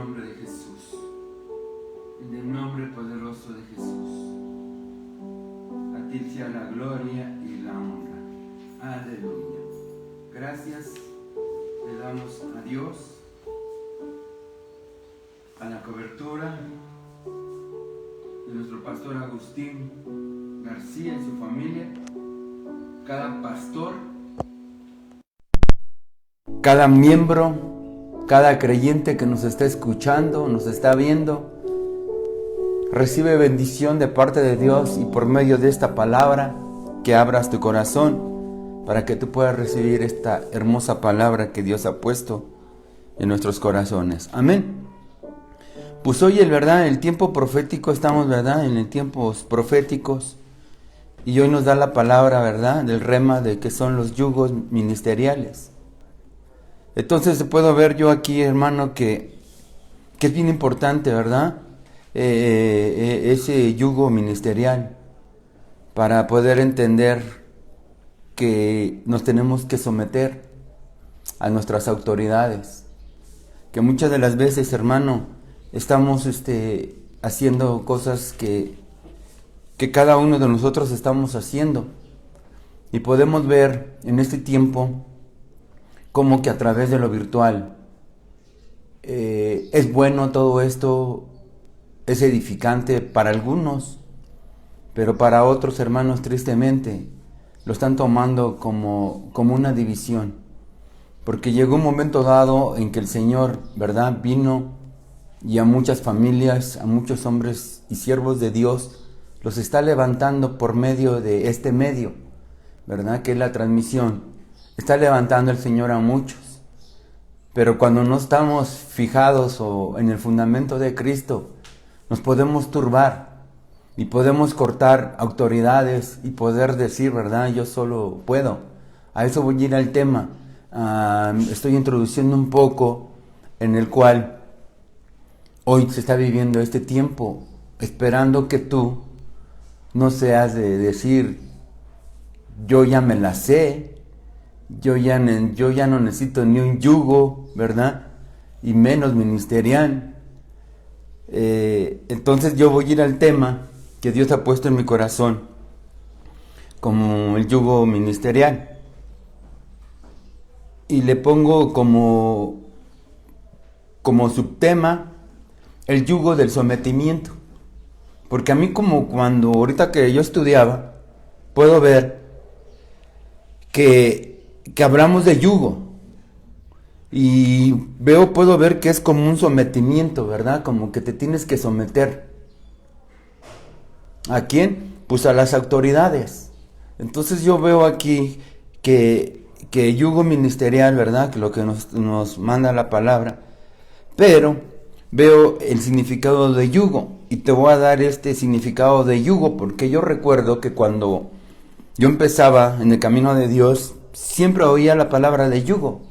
nombre de Jesús, en el nombre poderoso de Jesús. A ti sea la gloria y la honra. Aleluya. Gracias le damos a Dios, a la cobertura de nuestro pastor Agustín García y su familia, cada pastor, cada miembro, cada creyente que nos está escuchando, nos está viendo, recibe bendición de parte de Dios, y por medio de esta palabra, que abras tu corazón para que tú puedas recibir esta hermosa palabra que Dios ha puesto en nuestros corazones. Amén. Pues hoy, ¿verdad? En el tiempo profético estamos, ¿verdad? En el tiempos proféticos. Y hoy nos da la palabra, ¿verdad? Del rema de que son los yugos ministeriales. Entonces puedo ver yo aquí, hermano, que es bien importante, ¿verdad? Ese yugo ministerial, para poder entender que nos tenemos que someter a nuestras autoridades. Que muchas de las veces, hermano, estamos haciendo cosas que cada uno de nosotros estamos haciendo. Y podemos ver en este tiempo como que a través de lo virtual es bueno todo esto, es edificante para algunos, pero para otros, hermanos, tristemente lo están tomando como una división, porque llegó un momento dado en que el Señor, ¿verdad?, vino y a muchas familias, a muchos hombres y siervos de Dios los está levantando por medio de este medio, ¿verdad?, que es la transmisión. Está levantando el Señor a muchos, pero cuando no estamos fijados o en el fundamento de Cristo, nos podemos turbar y podemos cortar autoridades y poder decir, ¿verdad?, yo solo puedo. A eso voy a ir al tema. Estoy introduciendo un poco en el cual hoy se está viviendo este tiempo, esperando que tú no seas de decir, yo ya me la sé, yo ya no necesito ni un yugo, ¿verdad?, y menos ministerial. Entonces yo voy a ir al tema que Dios ha puesto en mi corazón como el yugo ministerial, y le pongo como subtema el yugo del sometimiento, porque a mí, como cuando ahorita que yo estudiaba, puedo ver que hablamos de yugo, y puedo ver que es como un sometimiento, ¿verdad? Como que te tienes que someter. ¿A quién? Pues a las autoridades. Entonces yo veo aquí que yugo ministerial, ¿verdad?, que lo que nos manda la palabra, pero veo el significado de yugo, y te voy a dar este significado de yugo, porque yo recuerdo que cuando yo empezaba en el camino de Dios, siempre oía la palabra de yugo,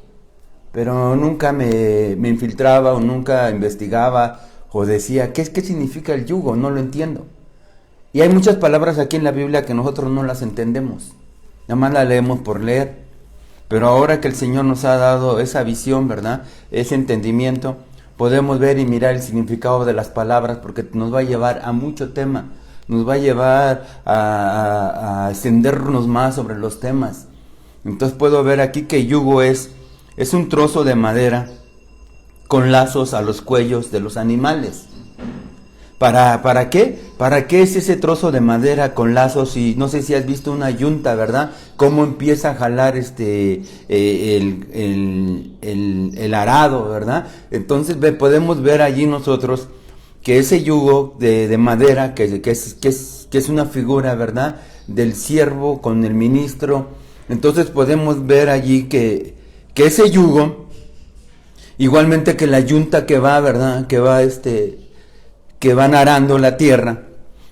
pero nunca me infiltraba, o nunca investigaba, o decía, ¿qué significa el yugo? No lo entiendo. Y hay muchas palabras aquí en la Biblia que nosotros no las entendemos, nada más las leemos por leer. Pero ahora que el Señor nos ha dado esa visión, ¿verdad?, ese entendimiento, podemos ver y mirar el significado de las palabras, porque nos va a llevar a mucho tema, nos va a llevar a extendernos más sobre los temas. Entonces puedo ver aquí que yugo es un trozo de madera con lazos a los cuellos de los animales. ¿Para qué? ¿Para qué es ese trozo de madera con lazos? Y no sé si has visto una yunta, ¿verdad?, cómo empieza a jalar el arado, ¿verdad? Entonces podemos ver allí nosotros que ese yugo de madera, que es una figura, ¿verdad?, del siervo con el ministro. Entonces podemos ver allí que ese yugo, igualmente que la yunta que va, ¿verdad?, que van arando la tierra.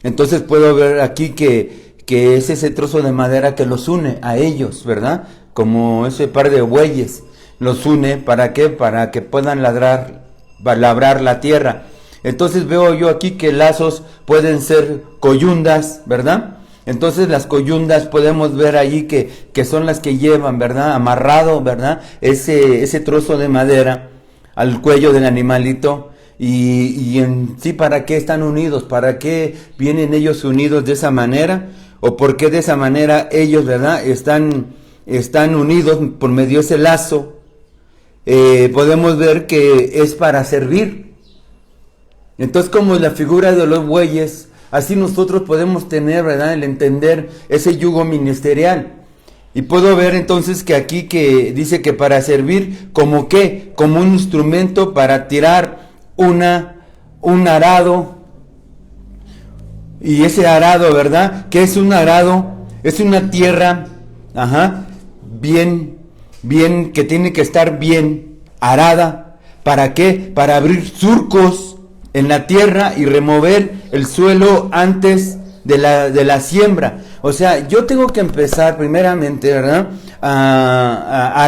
Entonces puedo ver aquí que es ese trozo de madera que los une a ellos, ¿verdad?, como ese par de bueyes, los une. ¿Para qué? Para que puedan labrar la tierra. Entonces veo yo aquí que lazos pueden ser coyundas, ¿verdad? Entonces las coyundas podemos ver allí que son las que llevan, ¿verdad?, amarrado, ¿verdad?, ese trozo de madera al cuello del animalito. Y en sí, ¿para qué están unidos? ¿Para qué vienen ellos unidos de esa manera? ¿O por qué de esa manera ellos, verdad, están unidos por medio de ese lazo? Podemos ver que es para servir. Entonces, como la figura de los bueyes, así nosotros podemos tener, ¿verdad?, el entender ese yugo ministerial. Y puedo ver entonces que aquí que dice que para servir, ¿como qué? Como un instrumento para tirar un arado. Y ese arado, ¿verdad? ¿Qué es un arado? Es una tierra, bien, que tiene que estar bien arada. ¿Para qué? Para abrir surcos en la tierra y remover el suelo antes de la siembra. O sea, yo tengo que empezar primeramente, ¿verdad?, a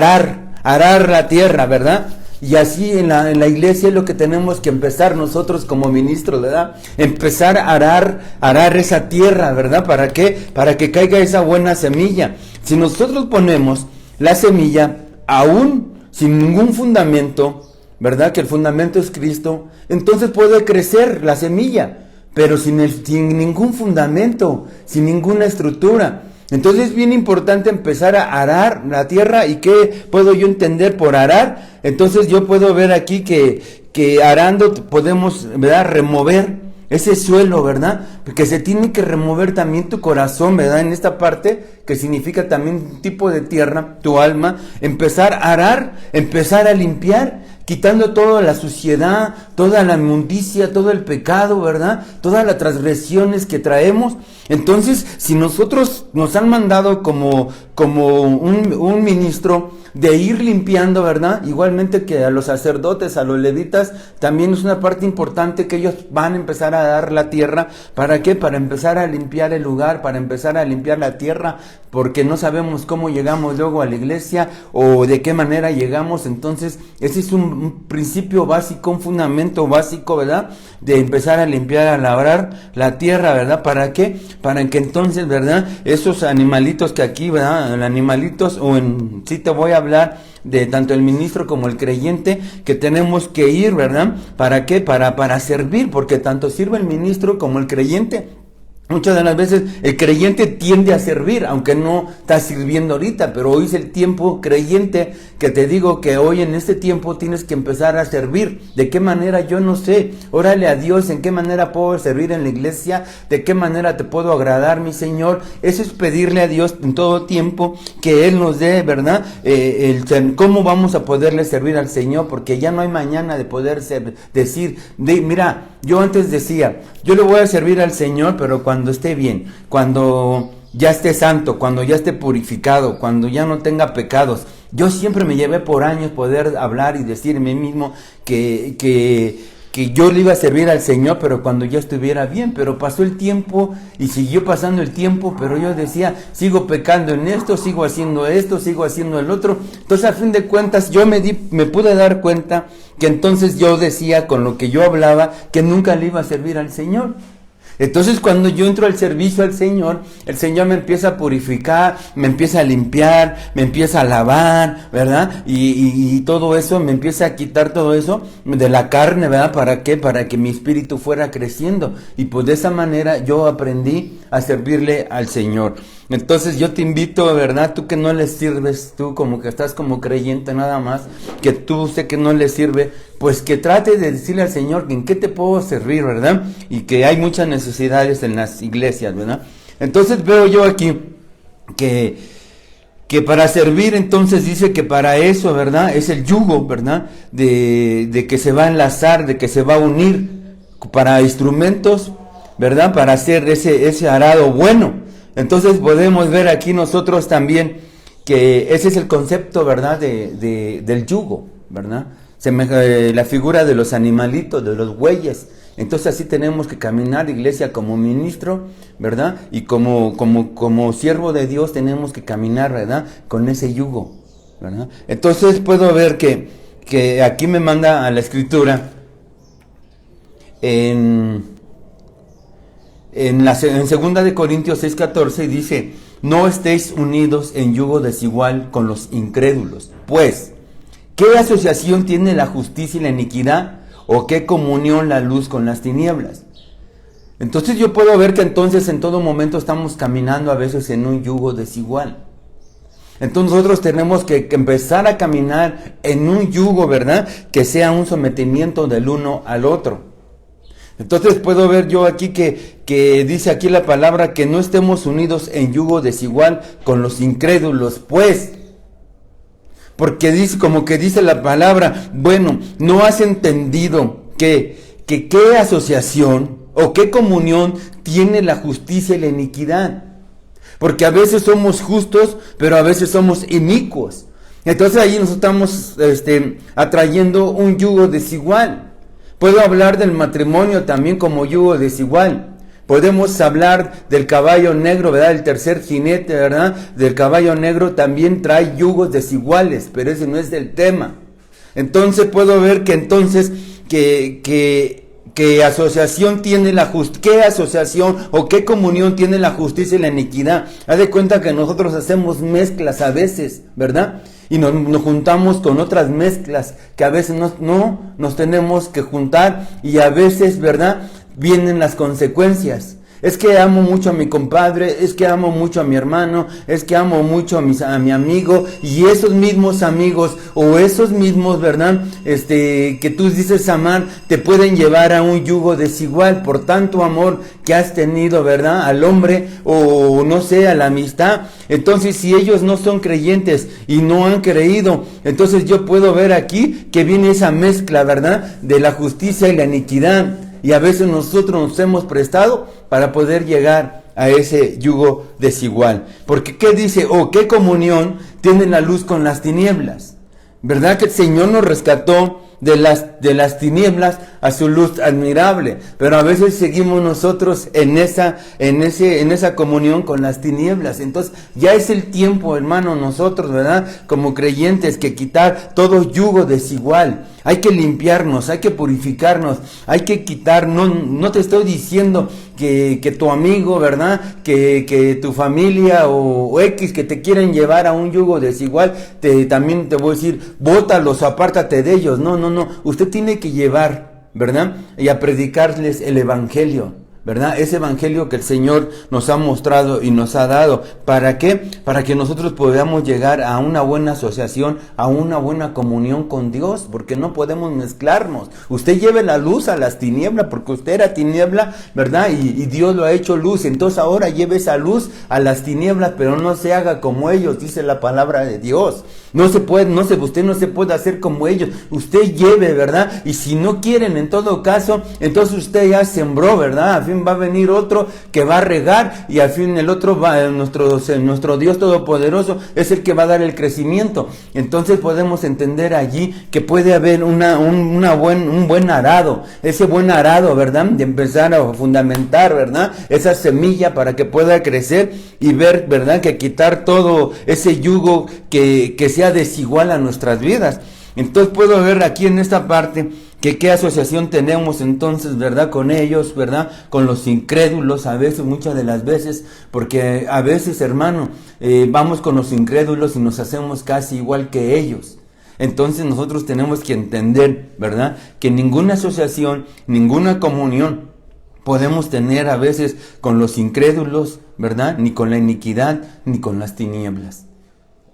arar la tierra, ¿verdad? Y así en la iglesia es lo que tenemos que empezar nosotros como ministros, ¿verdad? Empezar a arar esa tierra, ¿verdad? ¿Para qué? Para que caiga esa buena semilla. Si nosotros ponemos la semilla aún sin ningún fundamento, ¿verdad?, que el fundamento es Cristo, entonces puede crecer la semilla, pero sin ningún fundamento, sin ninguna estructura. Entonces es bien importante empezar a arar la tierra. ¿Y qué puedo yo entender por arar? Entonces yo puedo ver aquí que arando podemos, ¿verdad?, remover ese suelo, ¿verdad? Porque se tiene que remover también tu corazón, ¿verdad? En esta parte, que significa también un tipo de tierra, tu alma, empezar a arar, empezar a limpiar, quitando toda la suciedad, toda la inmundicia, todo el pecado, ¿verdad? Todas las transgresiones que traemos. Entonces, si nosotros nos han mandado como un ministro de ir limpiando, ¿verdad? Igualmente que a los sacerdotes, a los levitas, también es una parte importante que ellos van a empezar a dar la tierra. ¿Para qué? Para empezar a limpiar el lugar, para empezar a limpiar la tierra, porque no sabemos cómo llegamos luego a la iglesia o de qué manera llegamos. Entonces, ese es un principio básico, un fundamento básico, ¿verdad?, de empezar a limpiar, a labrar la tierra, ¿verdad? ¿Para qué? Para que entonces, ¿verdad?, esos animalitos que aquí, ¿verdad?, animalitos, sí te voy a hablar de tanto el ministro como el creyente, que tenemos que ir, ¿verdad? ¿Para qué? Para servir, porque tanto sirve el ministro como el creyente. Muchas de las veces el creyente tiende a servir, aunque no está sirviendo ahorita, pero hoy es el tiempo creyente, que te digo que hoy en este tiempo tienes que empezar a servir. ¿De qué manera? Yo no sé. Órale a Dios, ¿en qué manera puedo servir en la iglesia? ¿De qué manera te puedo agradar, mi Señor? Eso es pedirle a Dios en todo tiempo que Él nos dé, ¿verdad? Cómo vamos a poderle servir al Señor, porque ya no hay mañana de poder decir, mira, yo antes decía, yo le voy a servir al Señor, pero cuando esté bien, cuando ya esté santo, cuando ya esté purificado, cuando ya no tenga pecados. Yo siempre me llevé por años poder hablar y decir a mí mismo que yo le iba a servir al Señor, pero cuando ya estuviera bien. Pero pasó el tiempo y siguió pasando el tiempo, pero yo decía, sigo pecando en esto, sigo haciendo el otro. Entonces, a fin de cuentas, yo me pude dar cuenta que entonces yo decía, con lo que yo hablaba, que nunca le iba a servir al Señor. Entonces, cuando yo entro al servicio al Señor, el Señor me empieza a purificar, me empieza a limpiar, me empieza a lavar, ¿verdad? Y todo eso, me empieza a quitar todo eso de la carne, ¿verdad? ¿Para qué? Para que mi espíritu fuera creciendo. Y pues de esa manera yo aprendí a servirle al Señor. Entonces yo te invito, ¿verdad? Tú que no le sirves, tú como que estás como creyente nada más, que tú sé que no le sirve, pues que trate de decirle al Señor en qué te puedo servir, ¿verdad? Y que hay muchas necesidades en las iglesias, ¿verdad? Entonces veo yo aquí que para servir, entonces dice que para eso, ¿verdad? Es el yugo, ¿verdad? De que se va a enlazar, de que se va a unir para instrumentos, ¿verdad? Para hacer ese arado bueno. Entonces podemos ver aquí nosotros también que ese es el concepto, ¿verdad? Del yugo, ¿verdad? La figura de los animalitos, de los bueyes. Entonces así tenemos que caminar, iglesia, como ministro, ¿verdad? Y como siervo de Dios tenemos que caminar, ¿verdad? Con ese yugo, ¿verdad? Entonces puedo ver que aquí me manda a la escritura en 2 de Corintios 6:14 dice, no estéis unidos en yugo desigual con los incrédulos, pues, ¿qué asociación tiene la justicia y la iniquidad? o qué comunión la luz con las tinieblas. Entonces yo puedo ver que entonces en todo momento estamos caminando a veces en un yugo desigual. Entonces nosotros tenemos que empezar a caminar en un yugo, ¿verdad? Que sea un sometimiento del uno al otro. Entonces puedo ver yo aquí que dice aquí la palabra que no estemos unidos en yugo desigual con los incrédulos, pues. Porque dice, como que dice la palabra, bueno, no has entendido que qué asociación o qué comunión tiene la justicia y la iniquidad. Porque a veces somos justos, pero a veces somos inicuos. Entonces ahí nos estamos atrayendo un yugo desigual. Puedo hablar del matrimonio también como yugo desigual. Podemos hablar del caballo negro, ¿verdad? El tercer jinete, ¿verdad? Del caballo negro también trae yugos desiguales, pero ese no es el tema. Entonces puedo ver que entonces ¿qué asociación tiene la justicia? ¿Qué asociación o qué comunión tiene la justicia y la iniquidad? Haz de cuenta que nosotros hacemos mezclas a veces, ¿verdad? Y nos juntamos con otras mezclas que a veces no nos tenemos que juntar y a veces, ¿verdad? Vienen las consecuencias. Es que amo mucho a mi compadre, es que amo mucho a mi hermano, es que amo mucho a mi amigo, y esos mismos amigos o esos mismos, ¿verdad? Que tú dices amar, te pueden llevar a un yugo desigual por tanto amor que has tenido, ¿verdad? Al hombre o no sé, a la amistad. Entonces, si ellos no son creyentes y no han creído, entonces yo puedo ver aquí que viene esa mezcla, ¿verdad? De la justicia y la iniquidad. Y a veces nosotros nos hemos prestado para poder llegar a ese yugo desigual. Porque ¿qué dice? ¿Qué comunión tiene la luz con las tinieblas? ¿Verdad que el Señor nos rescató de las tinieblas a su luz admirable? Pero a veces seguimos nosotros en esa comunión con las tinieblas. Entonces ya es el tiempo, hermano, nosotros, ¿verdad? Como creyentes, que quitar todo yugo desigual. Hay que limpiarnos, hay que purificarnos, hay que quitar, no te estoy diciendo que tu amigo, ¿verdad? Que tu familia o X que te quieren llevar a un yugo desigual, también te voy a decir, bótalos, apártate de ellos. No. Usted tiene que llevar, ¿verdad? Y a predicarles el evangelio, ¿verdad? Ese evangelio que el Señor nos ha mostrado y nos ha dado. ¿Para qué? Para que nosotros podamos llegar a una buena asociación, a una buena comunión con Dios, porque no podemos mezclarnos. Usted lleve la luz a las tinieblas, porque usted era tiniebla, ¿verdad? Y Dios lo ha hecho luz. Entonces ahora lleve esa luz a las tinieblas, pero no se haga como ellos, dice la palabra de Dios. Usted no se puede hacer como ellos. Usted lleve, ¿verdad? Y si no quieren, en todo caso, entonces usted ya sembró, ¿verdad? Al fin va a venir otro que va a regar, y al fin el otro nuestro Dios Todopoderoso es el que va a dar el crecimiento. Entonces podemos entender allí que puede haber un buen arado, ese buen arado, ¿verdad? De empezar a fundamentar, ¿verdad? Esa semilla para que pueda crecer y ver, ¿verdad? Que quitar todo ese yugo que sea desigual a nuestras vidas. Entonces puedo ver aquí en esta parte que qué asociación tenemos entonces, ¿verdad? Con ellos, ¿verdad? Con los incrédulos, a veces, muchas de las veces, porque a veces, hermano, vamos con los incrédulos y nos hacemos casi igual que ellos. Entonces nosotros tenemos que entender, ¿verdad? Que ninguna asociación, ninguna comunión podemos tener a veces con los incrédulos, ¿verdad? Ni con la iniquidad, ni con las tinieblas.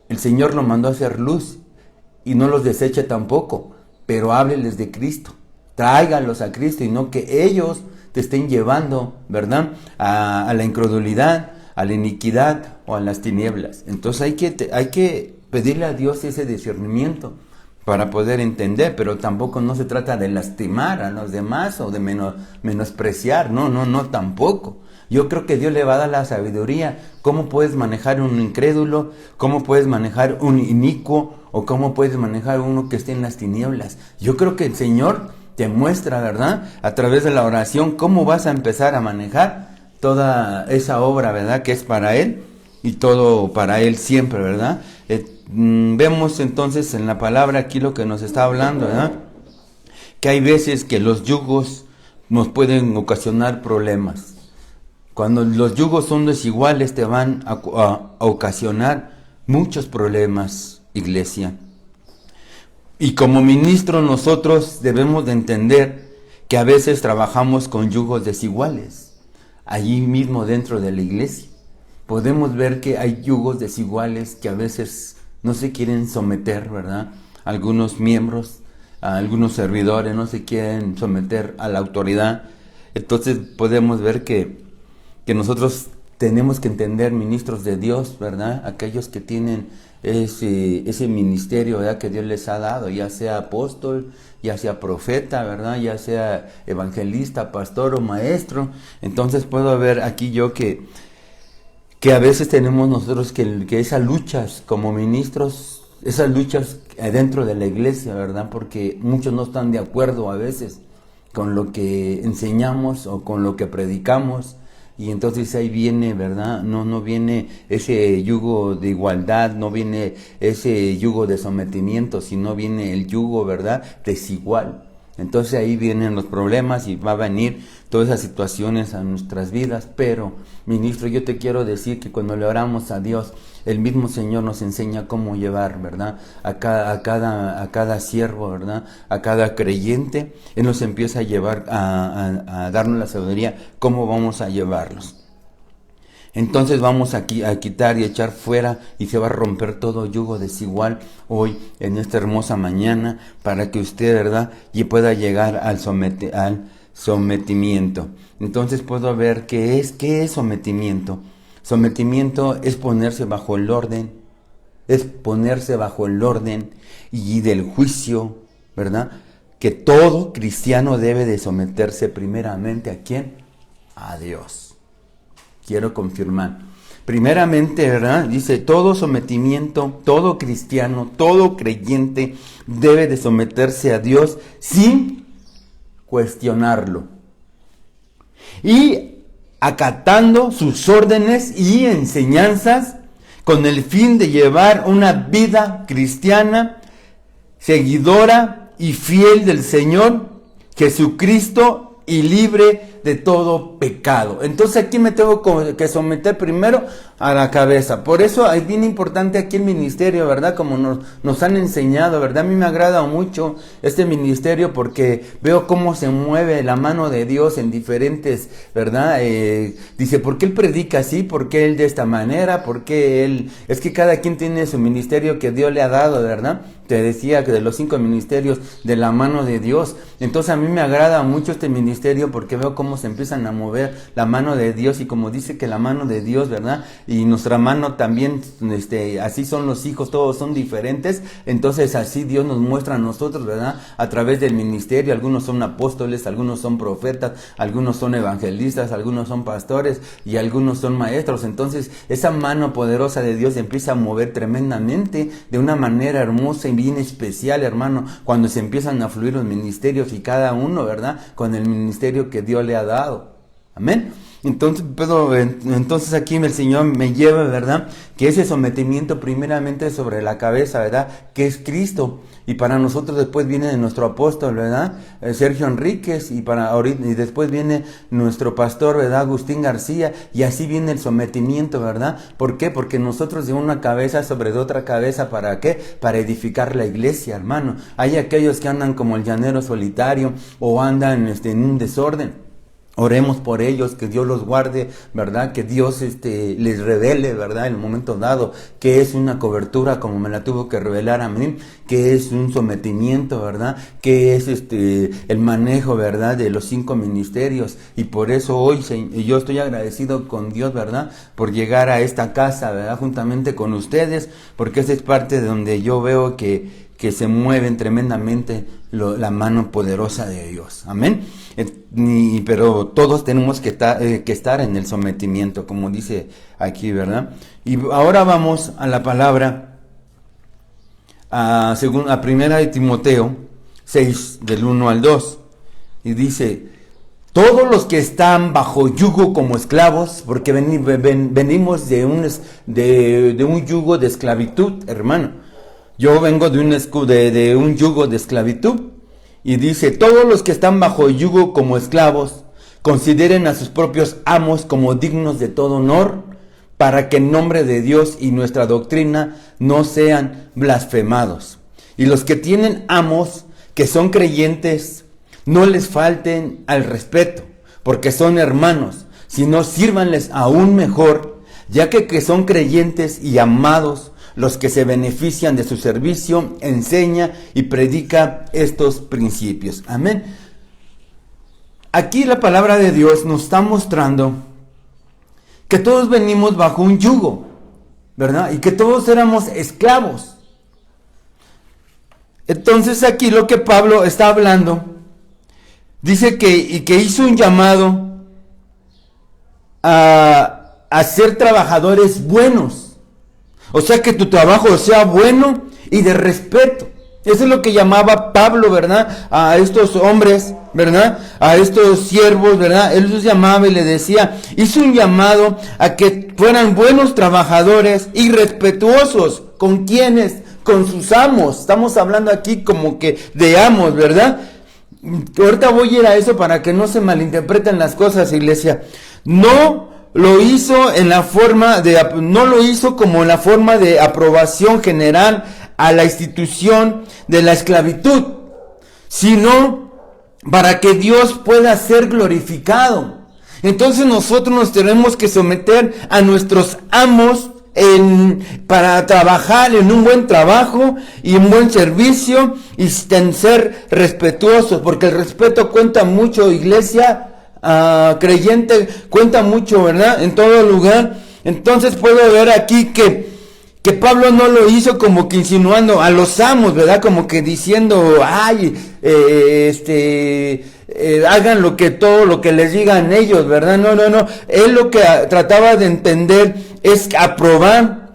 El Señor lo mandó a hacer luz y no los deseche tampoco, pero hábleles de Cristo, tráiganlos a Cristo y no que ellos te estén llevando, ¿verdad? A la incredulidad, a la iniquidad o a las tinieblas. Entonces hay que pedirle a Dios ese discernimiento para poder entender, pero tampoco no se trata de lastimar a los demás o de menospreciar, no, tampoco. Yo creo que Dios le va a dar la sabiduría. ¿Cómo puedes manejar un incrédulo? ¿Cómo puedes manejar un inicuo? ¿O cómo puedes manejar uno que esté en las tinieblas? Yo creo que el Señor te muestra, ¿verdad? A través de la oración, cómo vas a empezar a manejar toda esa obra, ¿verdad? Que es para Él y todo para Él siempre, ¿verdad? Vemos entonces en la palabra aquí lo que nos está hablando, ¿verdad? Que hay veces que los yugos nos pueden ocasionar problemas. Cuando los yugos son desiguales te van a ocasionar muchos problemas, iglesia. Y como ministros nosotros debemos de entender que a veces trabajamos con yugos desiguales, allí mismo dentro de la iglesia. Podemos ver que hay yugos desiguales que a veces no se quieren someter, ¿verdad? Algunos miembros, algunos servidores no se quieren someter a la autoridad. Entonces podemos ver que nosotros tenemos que entender, ministros de Dios, ¿verdad? Aquellos que tienen ese ministerio, ¿verdad?, que Dios les ha dado, ya sea apóstol, ya sea profeta, ¿verdad?, ya sea evangelista, pastor o maestro. Entonces puedo ver aquí yo que a veces tenemos nosotros que esas luchas como ministros, esas luchas dentro de la iglesia, ¿verdad? Porque muchos no están de acuerdo a veces con lo que enseñamos o con lo que predicamos. Y entonces ahí viene, ¿verdad? No viene ese yugo de igualdad, no viene ese yugo de sometimiento, sino viene el yugo, ¿verdad?, desigual. Entonces ahí vienen los problemas y va a venir todas esas situaciones a nuestras vidas. Pero, ministro, yo te quiero decir que cuando le oramos a Dios, el mismo Señor nos enseña cómo llevar, ¿verdad?, a cada siervo, ¿verdad?, a cada creyente. Él nos empieza a llevar, a darnos la sabiduría, cómo vamos a llevarlos. Entonces vamos a quitar y echar fuera, y se va a romper todo yugo desigual hoy, en esta hermosa mañana, para que usted, ¿verdad?, y pueda llegar al sometimiento. Entonces puedo ver qué es sometimiento. Sometimiento es ponerse bajo el orden, y del juicio, ¿verdad?, que todo cristiano debe de someterse primeramente ¿a quién? A Dios. Quiero confirmar. Primeramente, ¿verdad?, dice, todo sometimiento, todo cristiano, todo creyente debe de someterse a Dios sin cuestionarlo. Y acatando sus órdenes y enseñanzas con el fin de llevar una vida cristiana, seguidora y fiel del Señor Jesucristo y libre de todo pecado. Entonces aquí me tengo que someter primero a la cabeza. Por eso es bien importante aquí el ministerio, ¿verdad? Como nos han enseñado, ¿verdad? A mí me agrada mucho este ministerio porque veo cómo se mueve la mano de Dios en diferentes, ¿verdad? Dice, ¿por qué él predica así? ¿Por qué él de esta manera? ¿Por qué él? Es que cada quien tiene su ministerio que Dios le ha dado, ¿verdad? Te decía que de los 5 ministerios de la mano de Dios. Entonces a mí me agrada mucho este ministerio porque veo cómo se empiezan a mover la mano de Dios, y como dice que la mano de Dios, ¿verdad?, y nuestra mano también, así son los hijos, todos son diferentes. Entonces así Dios nos muestra a nosotros, ¿verdad?, a través del ministerio. Algunos son apóstoles, algunos son profetas, algunos son evangelistas, algunos son pastores y algunos son maestros. Entonces esa mano poderosa de Dios empieza a mover tremendamente, de una manera hermosa y bien especial, hermano, cuando se empiezan a fluir los ministerios, y cada uno, ¿verdad?, con el ministerio que Dios le ha dado. Amén. Entonces aquí el Señor me lleva, ¿verdad?, que ese sometimiento primeramente sobre la cabeza, ¿verdad?, que es Cristo. Y para nosotros después viene nuestro apóstol, ¿verdad?, Sergio Enríquez, y después viene nuestro pastor, ¿verdad?, Agustín García, y así viene el sometimiento, ¿verdad? ¿Por qué? Porque nosotros de una cabeza sobre de otra cabeza, ¿para qué? Para edificar la iglesia, hermano. Hay aquellos que andan como el llanero solitario, o andan en un desorden. Oremos por ellos, que Dios los guarde, ¿verdad? Que Dios les revele, ¿verdad?, en el momento dado, que es una cobertura como me la tuvo que revelar a mí, que es un sometimiento, ¿verdad?, que es el manejo, ¿verdad?, de los 5 ministerios. Y por eso hoy yo estoy agradecido con Dios, ¿verdad?, por llegar a esta casa, ¿verdad?, juntamente con ustedes, porque esa es parte de donde yo veo que se mueven tremendamente la mano poderosa de Dios. Amén. Pero todos tenemos que estar en el sometimiento, como dice aquí, ¿verdad? Y ahora vamos a la palabra, a primera de Timoteo 6, del 1 al 2. Y dice, todos los que están bajo yugo como esclavos, porque venimos de un yugo de esclavitud, hermano. Yo vengo de un yugo de esclavitud. Y dice, todos los que están bajo yugo como esclavos, consideren a sus propios amos como dignos de todo honor, para que en nombre de Dios y nuestra doctrina no sean blasfemados. Y los que tienen amos, que son creyentes, no les falten al respeto, porque son hermanos, sino sírvanles aún mejor, ya que son creyentes y amados, los que se benefician de su servicio, enseña y predica estos principios. Amén. Aquí la palabra de Dios nos está mostrando que todos venimos bajo un yugo, ¿verdad? Y que todos éramos esclavos. Entonces aquí lo que Pablo está hablando, dice que hizo un llamado a ser trabajadores buenos. O sea, que tu trabajo sea bueno y de respeto. Eso es lo que llamaba Pablo, ¿verdad? A estos hombres, ¿verdad? A estos siervos, ¿verdad? Él los llamaba y le decía, hizo un llamado a que fueran buenos trabajadores y respetuosos. ¿Con quiénes? Con sus amos. Estamos hablando aquí como que de amos, ¿verdad? Ahorita voy a ir a eso para que no se malinterpreten las cosas, iglesia. No lo hizo no lo hizo como en la forma de aprobación general a la institución de la esclavitud, sino para que Dios pueda ser glorificado. Entonces nosotros nos tenemos que someter a nuestros amos para trabajar en un buen trabajo y un buen servicio y ser respetuosos, porque el respeto cuenta mucho, iglesia. Creyente cuenta mucho, ¿verdad? En todo lugar. Entonces puedo ver aquí que Pablo no lo hizo como que insinuando a los amos, ¿verdad? Como que diciendo, hagan todo lo que les digan ellos, ¿verdad? No. Él lo que trataba de entender es aprobar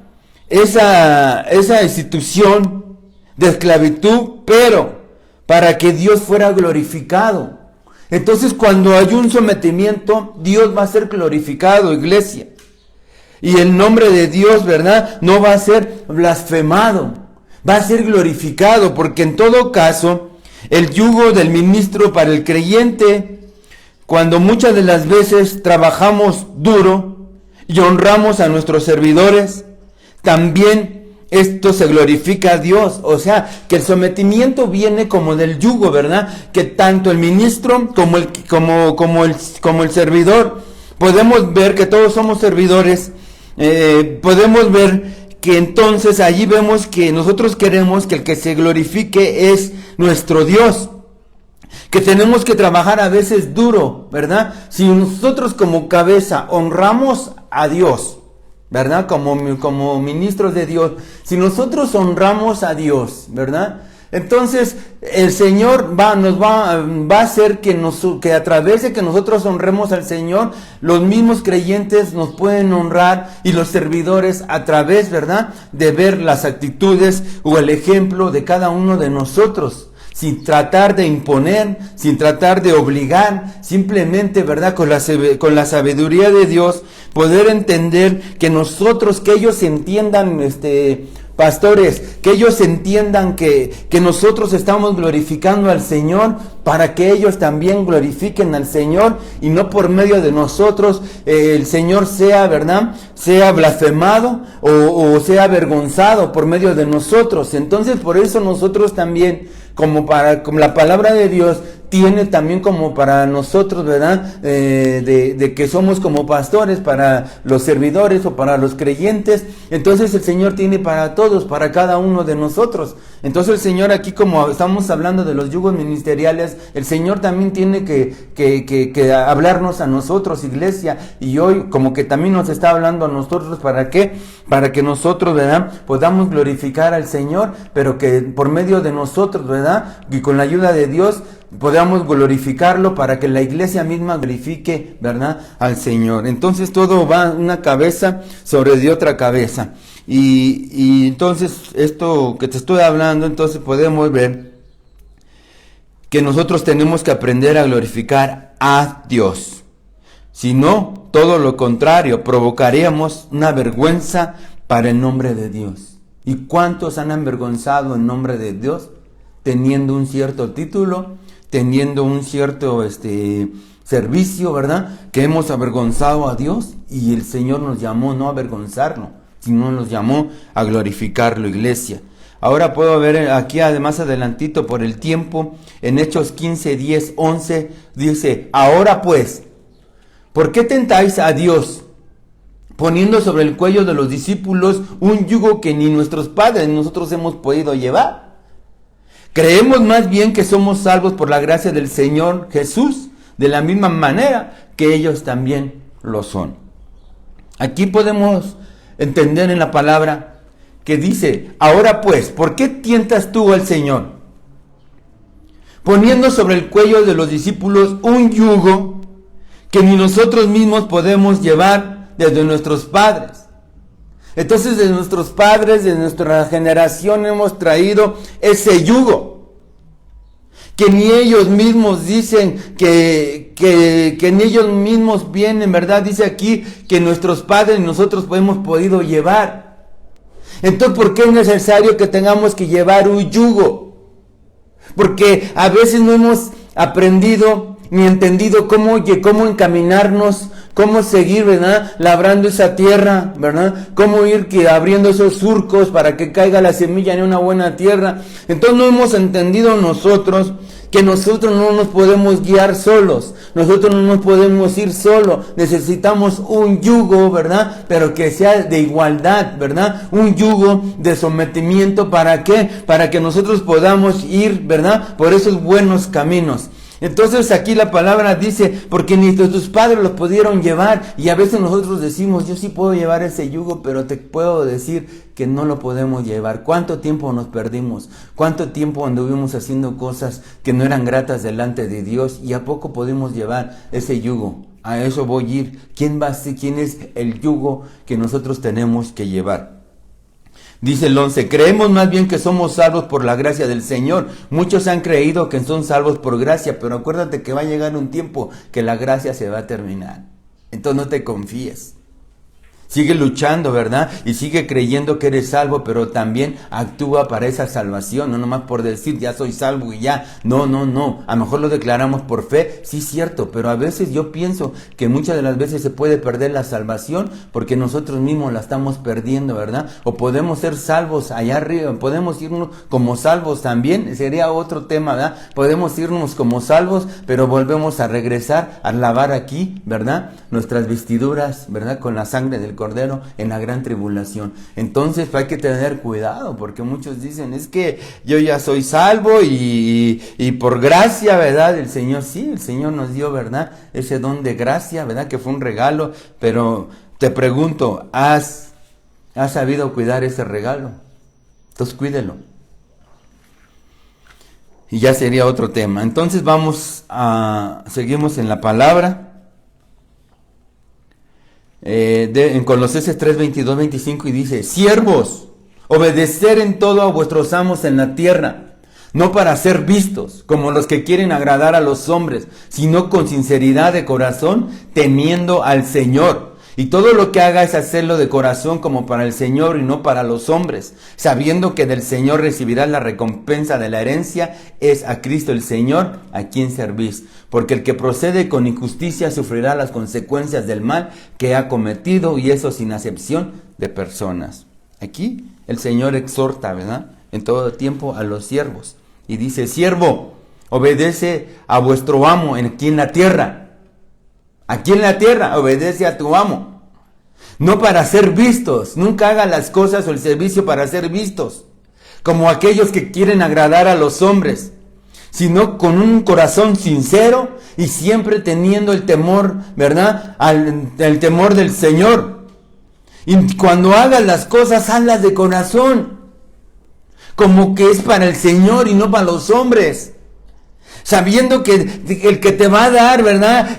esa institución de esclavitud, pero para que Dios fuera glorificado. Entonces, cuando hay un sometimiento, Dios va a ser glorificado, iglesia. Y el nombre de Dios, ¿verdad? No va a ser blasfemado, va a ser glorificado, porque en todo caso, el yugo del ministro para el creyente, cuando muchas de las veces trabajamos duro y honramos a nuestros servidores, también esto se glorifica a Dios. O sea, que el sometimiento viene como del yugo, ¿verdad? Que tanto el ministro como el servidor, podemos ver que todos somos servidores, podemos ver que entonces allí vemos que nosotros queremos que el que se glorifique es nuestro Dios. Que tenemos que trabajar a veces duro, ¿verdad? Si nosotros como cabeza honramos a Dios, ¿verdad? Como ministros de Dios, si nosotros honramos a Dios, ¿verdad? Entonces el Señor nos va a hacer que a través de que nosotros honremos al Señor, los mismos creyentes nos pueden honrar, y los servidores a través, ¿verdad?, de ver las actitudes o el ejemplo de cada uno de nosotros, sin tratar de imponer, sin tratar de obligar, simplemente, ¿verdad?, con la sabiduría de Dios, poder entender que ellos entiendan, pastores, que ellos entiendan que nosotros estamos glorificando al Señor, para que ellos también glorifiquen al Señor, y no por medio de nosotros el Señor sea, ¿verdad?, sea blasfemado o sea avergonzado por medio de nosotros. Entonces, por eso nosotros también, como la palabra de Dios tiene también como para nosotros, ¿verdad?, de que somos como pastores, para los servidores o para los creyentes. Entonces el Señor tiene para todos, para cada uno de nosotros. Entonces el Señor aquí, como estamos hablando de los yugos ministeriales, el Señor también tiene que hablarnos a nosotros, iglesia, y hoy como que también nos está hablando a nosotros. ¿Para qué? Para que nosotros, ¿verdad?, podamos glorificar al Señor, pero que por medio de nosotros, ¿verdad?, y con la ayuda de Dios, podamos glorificarlo, para que la iglesia misma glorifique, ¿verdad?, al Señor. Entonces todo va una cabeza sobre de otra cabeza. Y entonces esto que te estoy hablando, entonces podemos ver que nosotros tenemos que aprender a glorificar a Dios. Si no, todo lo contrario, provocaríamos una vergüenza para el nombre de Dios. ¿Y cuántos han avergonzado en nombre de Dios teniendo un cierto título, teniendo un cierto servicio, ¿verdad?, que hemos avergonzado a Dios? Y el Señor nos llamó no a avergonzarlo, sino nos llamó a glorificarlo, iglesia. Ahora puedo ver aquí además adelantito por el tiempo, en Hechos 15, 10, 11, dice, ahora pues, ¿por qué tentáis a Dios, poniendo sobre el cuello de los discípulos un yugo que ni nuestros padres nosotros hemos podido llevar? Creemos más bien que somos salvos por la gracia del Señor Jesús, de la misma manera que ellos también lo son. Aquí podemos entender en la palabra que dice, ahora pues, ¿por qué tientas tú al Señor? Poniendo sobre el cuello de los discípulos un yugo que ni nosotros mismos podemos llevar desde nuestros padres. Entonces, de nuestros padres, de nuestra generación hemos traído ese yugo que ni ellos mismos dicen que ni ellos mismos vienen, ¿verdad? Dice aquí que nuestros padres y nosotros hemos podido llevar. Entonces, ¿por qué es necesario que tengamos que llevar un yugo? Porque a veces no hemos aprendido ni entendido cómo encaminarnos, cómo seguir, ¿verdad? Labrando esa tierra, ¿verdad? Cómo ir abriendo esos surcos para que caiga la semilla en una buena tierra. Entonces no hemos entendido nosotros que nosotros no nos podemos guiar solos, nosotros no nos podemos ir solos, necesitamos un yugo, ¿verdad? Pero que sea de igualdad, ¿verdad? Un yugo de sometimiento, ¿para qué? Para que nosotros podamos ir, ¿verdad? Por esos buenos caminos. Entonces aquí la palabra dice, porque ni tus padres los pudieron llevar, y a veces nosotros decimos, yo sí puedo llevar ese yugo, pero te puedo decir que no lo podemos llevar. ¿Cuánto tiempo nos perdimos? ¿Cuánto tiempo anduvimos haciendo cosas que no eran gratas delante de Dios? ¿Y a poco podemos llevar ese yugo? A eso voy a ir. ¿Quién es el yugo que nosotros tenemos que llevar? Dice el 11, creemos más bien que somos salvos por la gracia del Señor. Muchos han creído que son salvos por gracia, pero acuérdate que va a llegar un tiempo que la gracia se va a terminar. Entonces no te confíes. Sigue luchando, ¿verdad? Y sigue creyendo que eres salvo, pero también actúa para esa salvación, no nomás por decir ya soy salvo y ya. No. A lo mejor lo declaramos por fe, sí, cierto, pero a veces yo pienso que muchas de las veces se puede perder la salvación porque nosotros mismos la estamos perdiendo, ¿verdad? O podemos ser salvos allá arriba, podemos irnos como salvos también, sería otro tema, ¿verdad? Podemos irnos como salvos, pero volvemos a regresar a lavar aquí, ¿verdad? Nuestras vestiduras, ¿verdad? Con la sangre del Cordero en la gran tribulación. Entonces hay que tener cuidado, porque muchos dicen, es que yo ya soy salvo y por gracia, ¿verdad? El Señor, sí, el Señor nos dio, ¿verdad? Ese don de gracia, ¿verdad? Que fue un regalo, pero te pregunto, ¿has sabido cuidar ese regalo? Entonces cuídelo. Y ya sería otro tema. Entonces seguimos en la palabra. En Colosenses 3, 22, 25 y dice, siervos, obedecer en todo a vuestros amos en la tierra, no para ser vistos como los que quieren agradar a los hombres, sino con sinceridad de corazón, temiendo al Señor. Y todo lo que haga es hacerlo de corazón como para el Señor y no para los hombres, sabiendo que del Señor recibirás la recompensa de la herencia, es a Cristo el Señor, a quien servís. Porque el que procede con injusticia sufrirá las consecuencias del mal que ha cometido, y eso sin acepción de personas. Aquí el Señor exhorta, ¿verdad? En todo tiempo a los siervos. Y dice, siervo, obedece a vuestro amo aquí en la tierra. Aquí en la tierra, obedece a tu amo. No para ser vistos. Nunca haga las cosas o el servicio para ser vistos, como aquellos que quieren agradar a los hombres, sino con un corazón sincero y siempre teniendo el temor, ¿verdad? El temor del Señor. Y cuando hagas las cosas, hazlas de corazón, como que es para el Señor y no para los hombres. Sabiendo que el que te va a dar, ¿verdad?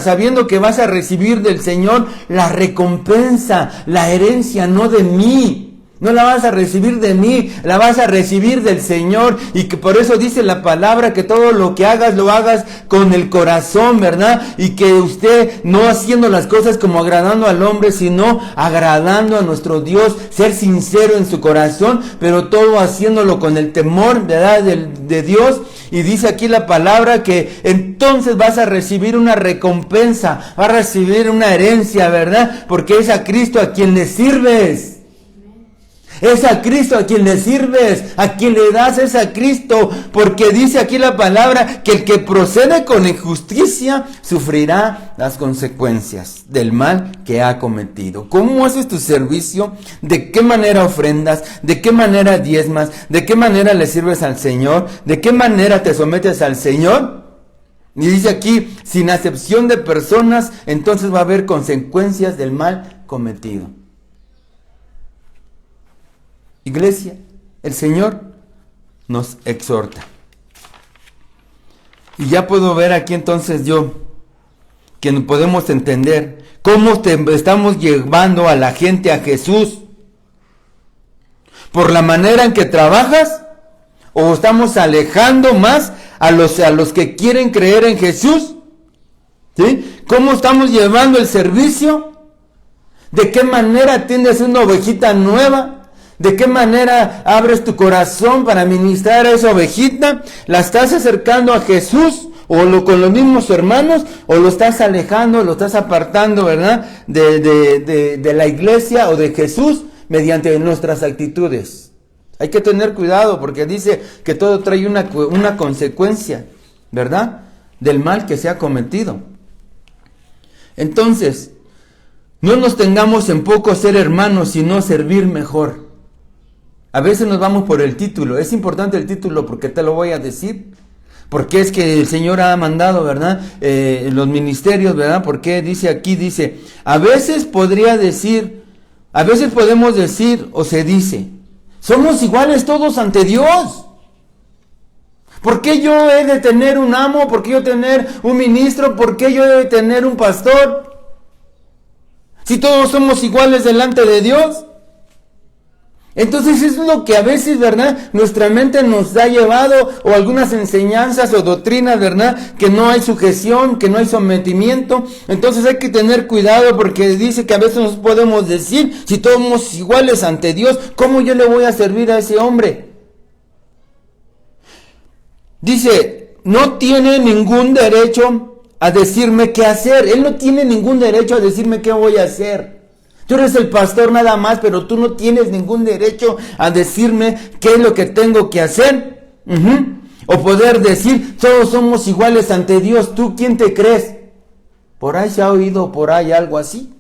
Sabiendo que vas a recibir del Señor la recompensa, la herencia, no de mí. No la vas a recibir de mí, la vas a recibir del Señor. Y que por eso dice la palabra que todo lo que hagas, lo hagas con el corazón, ¿verdad? Y que usted no haciendo las cosas como agradando al hombre, sino agradando a nuestro Dios. Ser sincero en su corazón, pero todo haciéndolo con el temor, ¿verdad? de Dios. Y dice aquí la palabra que entonces vas a recibir una recompensa, vas a recibir una herencia, ¿verdad? Porque es a Cristo a quien le sirves. Es a Cristo a quien le sirves, a quien le das es a Cristo, porque dice aquí la palabra que el que procede con injusticia sufrirá las consecuencias del mal que ha cometido. ¿Cómo haces tu servicio? ¿De qué manera ofrendas? ¿De qué manera diezmas? ¿De qué manera le sirves al Señor? ¿De qué manera te sometes al Señor? Y dice aquí, sin acepción de personas, entonces va a haber consecuencias del mal cometido. Iglesia, el Señor nos exhorta. Y ya puedo ver aquí entonces yo, que podemos entender cómo estamos llevando a la gente a Jesús. ¿Por la manera en que trabajas? ¿O estamos alejando más a los que quieren creer en Jesús? ¿Sí? ¿Cómo estamos llevando el servicio? ¿De qué manera atiendes una ovejita nueva? ¿De qué manera abres tu corazón para ministrar a esa ovejita? ¿La estás acercando a Jesús? ¿O con los mismos hermanos? ¿O lo estás alejando, lo estás apartando, verdad? De la iglesia o de Jesús mediante nuestras actitudes. Hay que tener cuidado porque dice que todo trae una consecuencia, ¿verdad? Del mal que se ha cometido. Entonces, no nos tengamos en poco ser hermanos, sino servir mejor. A veces nos vamos por el título. Es importante el título porque te lo voy a decir. Porque es que el Señor ha mandado, ¿verdad? Los ministerios, ¿verdad? Porque dice aquí, a veces podemos decir, o se dice, somos iguales todos ante Dios. ¿Por qué yo he de tener un amo? ¿Por qué yo tener un ministro? ¿Por qué yo he de tener un pastor? Si todos somos iguales delante de Dios. Entonces es lo que a veces, ¿verdad? Nuestra mente nos ha llevado, o algunas enseñanzas o doctrinas, ¿verdad? Que no hay sujeción, que no hay sometimiento. Entonces hay que tener cuidado porque dice que a veces nos podemos decir, si todos somos iguales ante Dios, ¿cómo yo le voy a servir a ese hombre? Dice, no tiene ningún derecho a decirme qué hacer. Él no tiene ningún derecho a decirme qué voy a hacer. Tú eres el pastor nada más, pero tú no tienes ningún derecho a decirme qué es lo que tengo que hacer. O poder decir, todos somos iguales ante Dios. ¿Tú quién te crees? Por ahí se ha oído por ahí algo así.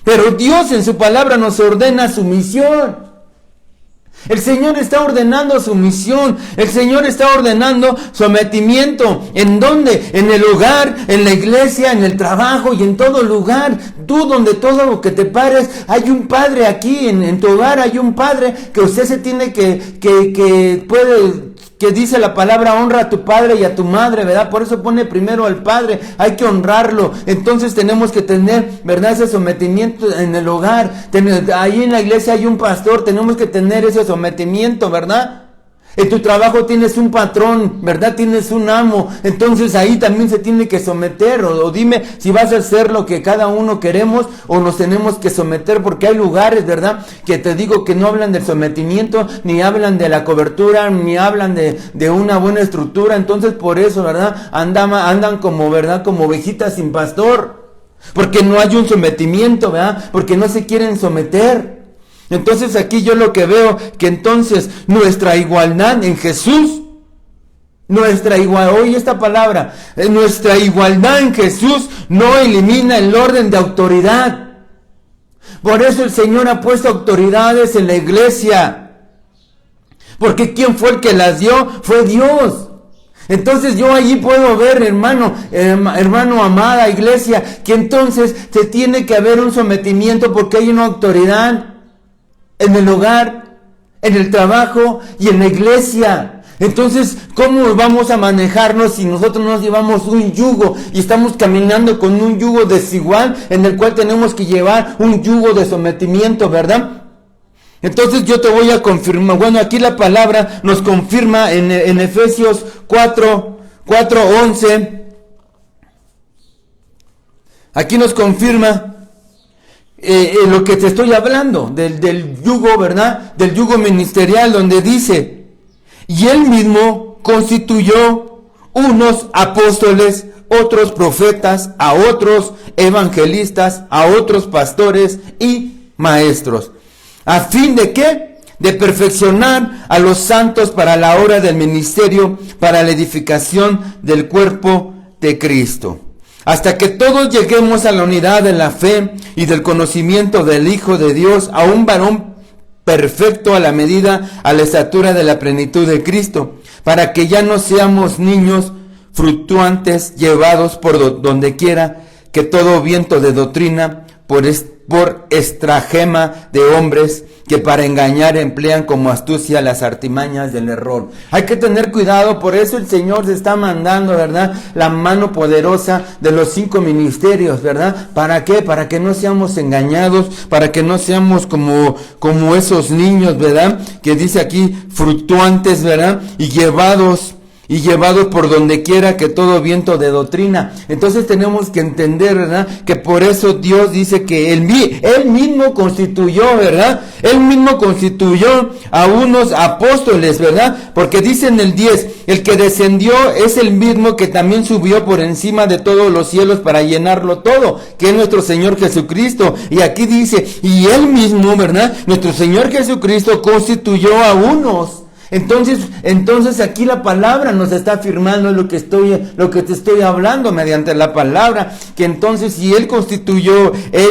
Pero Dios en su palabra nos ordena sumisión. El Señor está ordenando sumisión. El Señor está ordenando sometimiento. ¿En dónde? En el hogar, en la iglesia, en el trabajo y en todo lugar. Tú donde todo lo que te pares, hay un padre aquí, en tu hogar hay un padre que usted se tiene que dice la palabra, honra a tu padre y a tu madre, ¿verdad? Por eso pone primero al padre, hay que honrarlo. Entonces tenemos que tener, ¿verdad? Ese sometimiento en el hogar. Ahí en la iglesia hay un pastor, tenemos que tener ese sometimiento, ¿verdad? En tu trabajo tienes un patrón, ¿verdad? Tienes un amo. Entonces ahí también se tiene que someter. O dime si vas a hacer lo que cada uno queremos o nos tenemos que someter. Porque hay lugares, ¿verdad? Que te digo que no hablan del sometimiento, ni hablan de la cobertura, ni hablan de una buena estructura. Entonces por eso, ¿verdad? Andan como, ¿verdad? Como ovejitas sin pastor. Porque no hay un sometimiento, ¿verdad? Porque no se quieren someter. Entonces aquí yo lo que veo, que entonces nuestra igualdad en Jesús, nuestra igualdad en Jesús no elimina el orden de autoridad. Por eso el Señor ha puesto autoridades en la iglesia. Porque ¿quién fue el que las dio? Fue Dios. Entonces yo allí puedo ver, hermano, amada iglesia, que entonces se tiene que haber un sometimiento porque hay una autoridad. En el hogar, en el trabajo y en la iglesia. Entonces, ¿cómo vamos a manejarnos si nosotros nos llevamos un yugo y estamos caminando con un yugo desigual en el cual tenemos que llevar un yugo de sometimiento, ¿verdad? Entonces yo te voy a confirmar, bueno, aquí la palabra nos confirma en Efesios 4:11. Aquí nos confirma lo que te estoy hablando, del yugo, ¿verdad? Del yugo ministerial, donde dice, y él mismo constituyó unos apóstoles, otros profetas, a otros evangelistas, a otros pastores y maestros. ¿A fin de qué? De perfeccionar a los santos para la obra del ministerio, para la edificación del cuerpo de Cristo, hasta que todos lleguemos a la unidad de la fe y del conocimiento del Hijo de Dios, a un varón perfecto a la medida, a la estatura de la plenitud de Cristo, para que ya no seamos niños fluctuantes, llevados por donde quiera, que todo viento de doctrina, por estratagema de hombres que para engañar emplean como astucia las artimañas del error. Hay que tener cuidado, por eso el Señor se está mandando, ¿verdad?, la mano poderosa de los 5 ministerios, ¿verdad? ¿Para qué? Para que no seamos engañados, para que no seamos como esos niños, ¿verdad?, que dice aquí, fluctuantes, ¿verdad?, y llevados por donde quiera que todo viento de doctrina. Entonces tenemos que entender, ¿verdad?, que por eso Dios dice que Él mismo constituyó, ¿verdad? Él mismo constituyó a unos apóstoles, ¿verdad? Porque dice en el 10, el que descendió es el mismo que también subió por encima de todos los cielos para llenarlo todo, que es nuestro Señor Jesucristo. Y aquí dice, y Él mismo, ¿verdad?, nuestro Señor Jesucristo constituyó a unos. Entonces aquí la palabra nos está afirmando lo que te estoy hablando mediante la palabra, que entonces si Él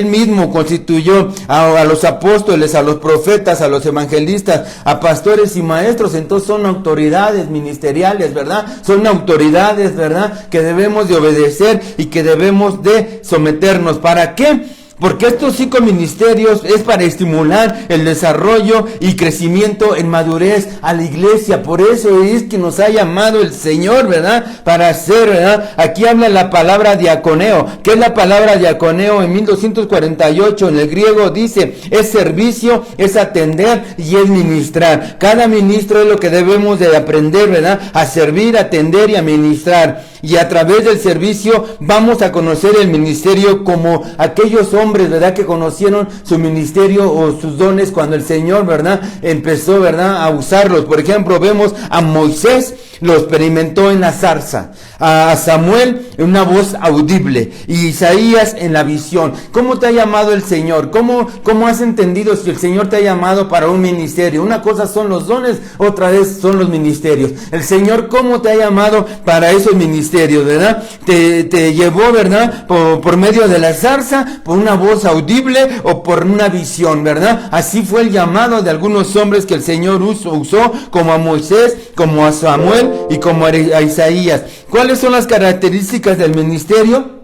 mismo constituyó a los apóstoles, a los profetas, a los evangelistas, a pastores y maestros, entonces son autoridades ministeriales, ¿verdad? Son autoridades, ¿verdad?, que debemos de obedecer y que debemos de someternos. ¿Para qué? Porque estos 5 ministerios es para estimular el desarrollo y crecimiento en madurez a la iglesia. Por eso es que nos ha llamado el Señor, ¿verdad?, para hacer, ¿verdad? Aquí habla la palabra diaconeo. ¿Qué es la palabra diaconeo? En 1248 en el griego dice, es servicio, es atender y es ministrar. Cada ministro es lo que debemos de aprender, ¿verdad?, a servir, atender y a ministrar. Y a través del servicio vamos a conocer el ministerio como aquellos hombres, ¿verdad?, que conocieron su ministerio o sus dones cuando el Señor, ¿verdad?, empezó, ¿verdad?, a usarlos. Por ejemplo, vemos a Moisés, lo experimentó en la zarza, a Samuel en una voz audible, y Isaías en la visión. ¿Cómo te ha llamado el Señor? ¿Cómo has entendido si el Señor te ha llamado para un ministerio? Una cosa son los dones, otra vez son los ministerios. El Señor, ¿cómo te ha llamado para esos ministerios, verdad? Te llevó, ¿verdad?, por medio de la zarza, por una voz audible o por una visión, ¿verdad? Así fue el llamado de algunos hombres que el Señor usó, como a Moisés, como a Samuel y como a Isaías. ¿Cuáles son las características del ministerio?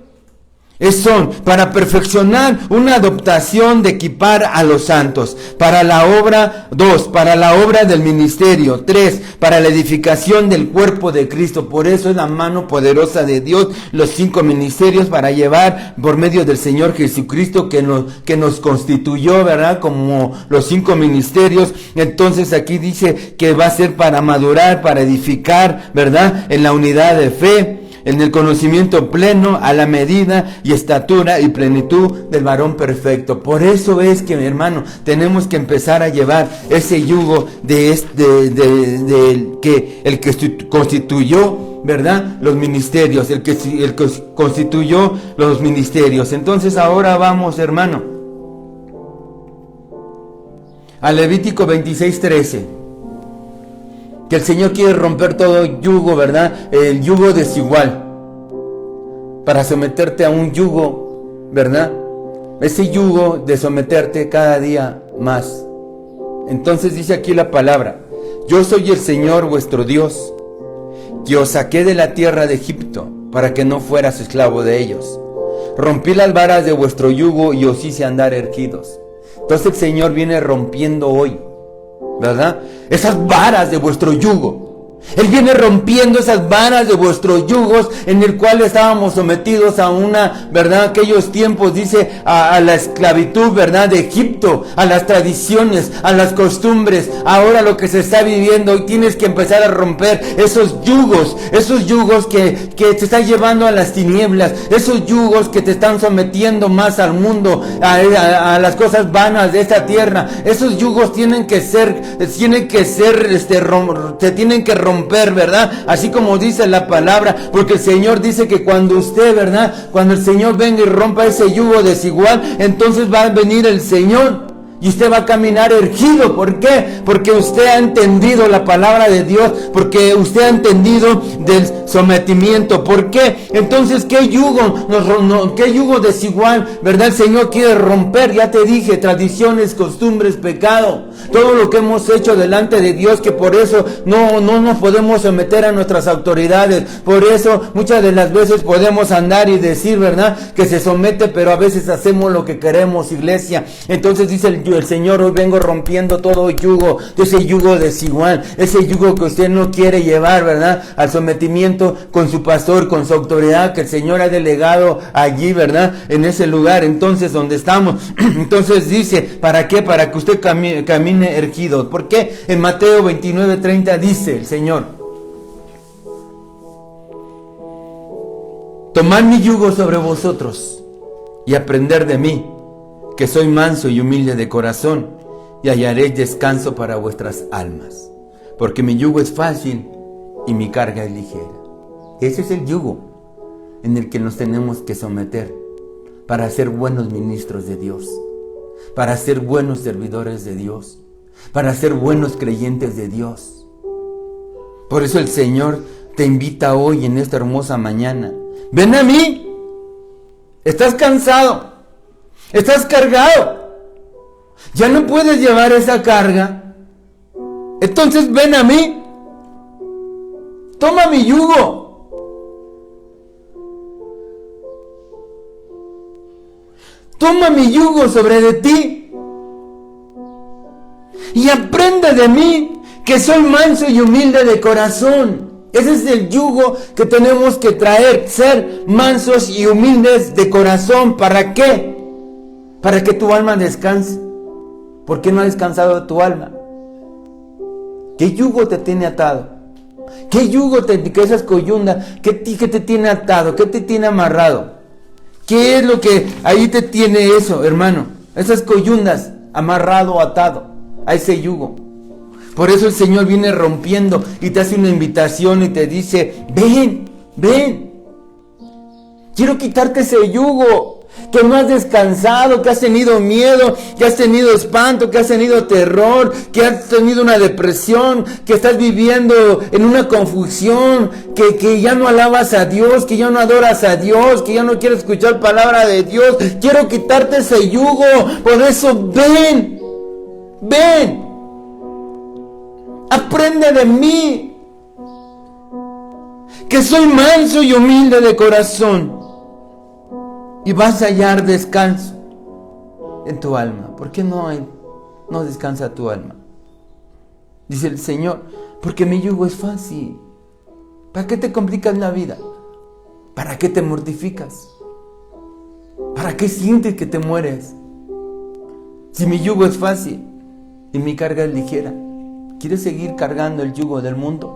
Son para perfeccionar una adoptación de equipar a los santos, para la obra, 2, para la obra del ministerio, 3, para la edificación del cuerpo de Cristo. Por eso es la mano poderosa de Dios, los 5 ministerios para llevar por medio del Señor Jesucristo que nos constituyó, ¿verdad?, como los 5 ministerios. Entonces aquí dice que va a ser para madurar, para edificar, ¿verdad?, en la unidad de fe, en el conocimiento pleno, a la medida y estatura y plenitud del varón perfecto. Por eso es que, mi hermano, tenemos que empezar a llevar ese yugo el que constituyó, ¿verdad?, los ministerios, el que constituyó los ministerios. Entonces ahora vamos, hermano, a Levítico 26:13. Que el Señor quiere romper todo yugo, ¿verdad?, el yugo desigual, para someterte a un yugo, ¿verdad?, ese yugo de someterte cada día más. Entonces dice aquí la palabra, yo soy el Señor vuestro Dios, que os saqué de la tierra de Egipto, para que no fueras esclavo de ellos. Rompí las varas de vuestro yugo y os hice andar erguidos. Entonces el Señor viene rompiendo hoy, ¿verdad?, esas varas de vuestro yugo. Él viene rompiendo esas varas de vuestros yugos en el cual estábamos sometidos a una, ¿verdad?, aquellos tiempos, dice, a la esclavitud, ¿verdad?, de Egipto, a las tradiciones, a las costumbres. Ahora lo que se está viviendo, hoy tienes que empezar a romper esos yugos que te están llevando a las tinieblas, esos yugos que te están sometiendo más al mundo, a las cosas vanas de esta tierra. Esos yugos se tienen que romper romper, ¿verdad? Así como dice la palabra, porque el Señor dice que cuando usted, ¿verdad? Cuando el Señor venga y rompa ese yugo desigual, entonces va a venir el Señor. Y usted va a caminar erguido. ¿Por qué? Porque usted ha entendido la palabra de Dios. Porque usted ha entendido del sometimiento. ¿Por qué? Entonces, ¿qué yugo desigual, verdad? El Señor quiere romper. Ya te dije, tradiciones, costumbres, pecado. Todo lo que hemos hecho delante de Dios, que por eso no nos podemos someter a nuestras autoridades. Por eso muchas de las veces podemos andar y decir, ¿verdad? Que se somete, pero a veces hacemos lo que queremos, iglesia. Entonces dice el Señor, hoy vengo rompiendo todo yugo, ese yugo desigual, ese yugo que usted no quiere llevar, ¿verdad? Al sometimiento con su pastor, con su autoridad que el Señor ha delegado allí, ¿verdad? En ese lugar, entonces, donde estamos. Entonces dice, ¿para qué? Para que usted camine erguido. ¿Por qué? En Mateo 29:30 dice el Señor: tomad mi yugo sobre vosotros y aprender de mí, que soy manso y humilde de corazón, y hallaréis descanso para vuestras almas, porque mi yugo es fácil y mi carga es ligera. Ese es el yugo en el que nos tenemos que someter para ser buenos ministros de Dios, para ser buenos servidores de Dios, para ser buenos creyentes de Dios. Por eso el Señor te invita hoy en esta hermosa mañana: ven a mí. ¿Estás cansado? ¿Estás cargado? ¿Ya no puedes llevar esa carga? Entonces ven a mí. Toma mi yugo. Toma mi yugo sobre de ti. Y aprende de mí, que soy manso y humilde de corazón. Ese es el yugo que tenemos que traer, ser mansos y humildes de corazón. ¿Para qué? Para que tu alma descanse. ¿Por qué no ha descansado tu alma? ¿Qué yugo te tiene atado? ¿Qué yugo que esas coyundas, qué te tiene atado? ¿Qué te tiene amarrado? ¿Qué es lo que ahí te tiene eso, hermano? Esas coyundas, amarrado, atado a ese yugo. Por eso el Señor viene rompiendo y te hace una invitación y te dice: ven, ven. Quiero quitarte ese yugo, que no has descansado, que has tenido miedo, que has tenido espanto, que has tenido terror, que has tenido una depresión, que estás viviendo en una confusión, que ya no alabas a Dios, que ya no adoras a Dios, que ya no quieres escuchar palabra de Dios. Quiero quitarte ese yugo. Por eso ven, ven. Aprende de mí, que soy manso y humilde de corazón, y vas a hallar descanso en tu alma. ¿Por qué no descansa tu alma? Dice el Señor: porque mi yugo es fácil. ¿Para qué te complicas la vida? ¿Para qué te mortificas? ¿Para qué sientes que te mueres? Si mi yugo es fácil y mi carga es ligera. ¿Quieres seguir cargando el yugo del mundo?